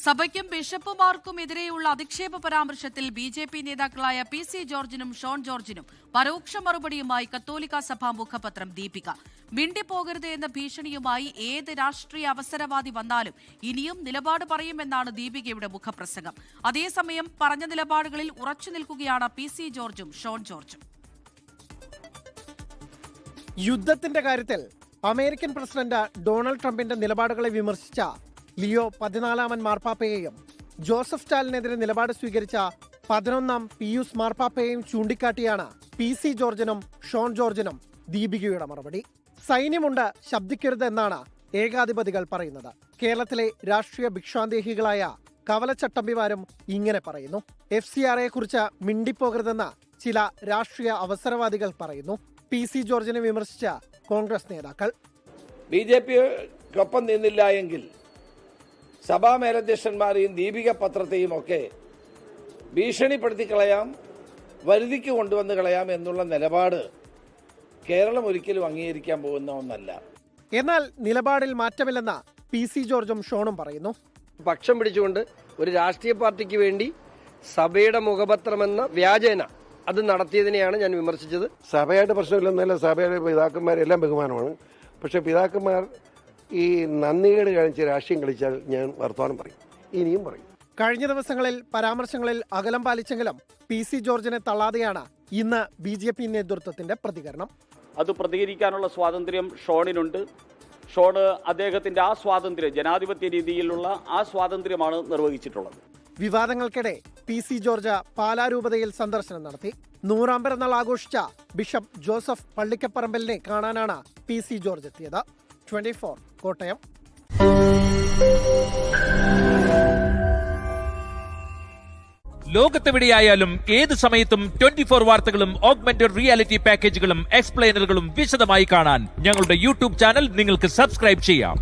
സഭയ്ക്കും ബിഷപ്പുമാർക്കുമെതിരെയുള്ള അധിക്ഷേപ പരാമർശത്തിൽ ബി.ജെ.പി. നേതാക്കളായ പി.സി. ജോർജിനും ഷോൺ ജോർജിനും പരോക്ഷ മറുപടിയുമായി കത്തോലിക്ക സഭ മുഖപത്രം ദീപിക. മിണ്ടിപ്പോകരുത് എന്ന ഭീഷണിയുമായി ഏത് രാഷ്ട്രീയ അവസരവാദി വന്നാലും ഇനിയും നിലപാട് പറയുമെന്നാണ് ദീപികയുടെ മുഖപ്രസംഗം. അതേസമയം പറഞ്ഞ നിലപാടുകളിൽ ഉറച്ചു നിൽക്കുകയാണ് പി.സി. ജോർജും ഷോൺ ജോർജും. യുദ്ധത്തിന്റെ കാര്യത്തിൽ അമേരിക്കൻ പ്രസിഡന്റ് ഡൊണാൾഡ് ട്രംപിന്റെ നിലപാടുകളെ വിമർശിച്ച ലിയോ 14 മാർപ്പാപ്പയെയും ജോസഫ് സ്റ്റാലിനെതിരെ നിലപാട് സ്വീകരിച്ച 11 പിയൂസ് മാർപ്പാപ്പയെയും ചൂണ്ടിക്കാട്ടിയാണ് പി.സി. ജോർജിനും ഷോൺ ജോർജിനും ദീപികയുടെ മറുപടി. സൈന്യമുണ്ട്, ശബ്ദിക്കരുത് എന്നാണ് ഏകാധിപതികൾ പറയുന്നത്. കേരളത്തിലെ രാഷ്ട്രീയ ഭിക്ഷാന്തേഹികളായ കവലച്ചട്ടമ്പിമാരും ഇങ്ങനെ പറയുന്നു. FCRയെ കുറിച്ച് മിണ്ടിപ്പോകരുതെന്ന് ചില രാഷ്ട്രീയ അവസരവാദികൾ പറയുന്നു. പി.സി. ജോർജിനെ വിമർശിച്ച കോൺഗ്രസ് നേതാക്കൾ ബി.ജെ.പിക്കൊപ്പം നിന്നില്ല എങ്കിൽ സഭാ മേലധ്യക്ഷന്മാരെയും ദീപിക പത്രത്തെയും ഒക്കെ ഭീഷണിപ്പെടുത്തി കളയാം, വരുതിക്ക് കൊണ്ടുവന്ന് കളയാം എന്നുള്ള നിലപാട് കേരളം ഒരിക്കലും അംഗീകരിക്കാൻ പോകുന്ന ഒന്നല്ല. എന്നാൽ നിലപാടിൽ മാറ്റമില്ലെന്ന് പി.സി. ജോർജും ഷോണും പറയുന്നു. പക്ഷം പിടിച്ചുകൊണ്ട് ഒരു രാഷ്ട്രീയ പാർട്ടിക്ക് വേണ്ടി സഭയുടെ മുഖപത്രമെന്ന വ്യാജേന അത് നടത്തിയതിനെയാണ് ഞാൻ വിമർശിച്ചത്. സഭയായിട്ട് പ്രശ്നമില്ലെന്നല്ല, സഭയുടെ പിതാക്കന്മാരെല്ലാം ബഹുമാനമാണ്. പക്ഷെ പിതാക്കന്മാർ ഈ നന്ദികേട് കാണിച്ച് രാഷ്ട്രീയം കളിച്ചാൽ ഞാൻ വർത്തമാനം പറയും, ഇനിയും പറയും. കഴിഞ്ഞ ദിവസങ്ങളിൽ പരാമർശങ്ങളിൽ അകലം പാലിച്ചെങ്കിലും പി.സി. ജോർജിനെ തള്ളാതെയാണ് ഇന്ന് ബി.ജെ.പി. നേതൃത്വത്തിന്റെ പ്രതികരണം. അത് പ്രതികരിക്കാനുള്ള സ്വാതന്ത്ര്യം ഷോണിനുണ്ട്. ഷോണ് അദ്ദേഹത്തിന്റെ ആ സ്വാതന്ത്ര്യം, ജനാധിപത്യ രീതിയിലുള്ള ആ സ്വാതന്ത്ര്യമാണ് നിർവഹിച്ചിട്ടുള്ളത്. വിവാദങ്ങൾക്കിടെ പി.സി. ജോർജ് പാലാരൂപതയിൽ സന്ദർശനം നടത്തി. 100ാം പിറന്നാൾ ആഘോഷിച്ച ബിഷപ്പ് ജോസഫ് പള്ളിക്കപ്പറമ്പലിനെ കാണാനാണ് പി.സി. ജോർജ് എത്തിയത്. 24 കോട്ടയം. ലോകത്തെവിടെയായാലും ഏത് സമയത്തും 24 വാർത്തകളും ഓഗ്മെന്റഡ് റിയാലിറ്റി പാക്കേജുകളും എക്സ്പ്ലെയിനറുകളും വിശദമായി കാണാൻ ഞങ്ങളുടെ യൂട്യൂബ് ചാനൽ നിങ്ങൾക്ക് സബ്സ്ക്രൈബ് ചെയ്യാം.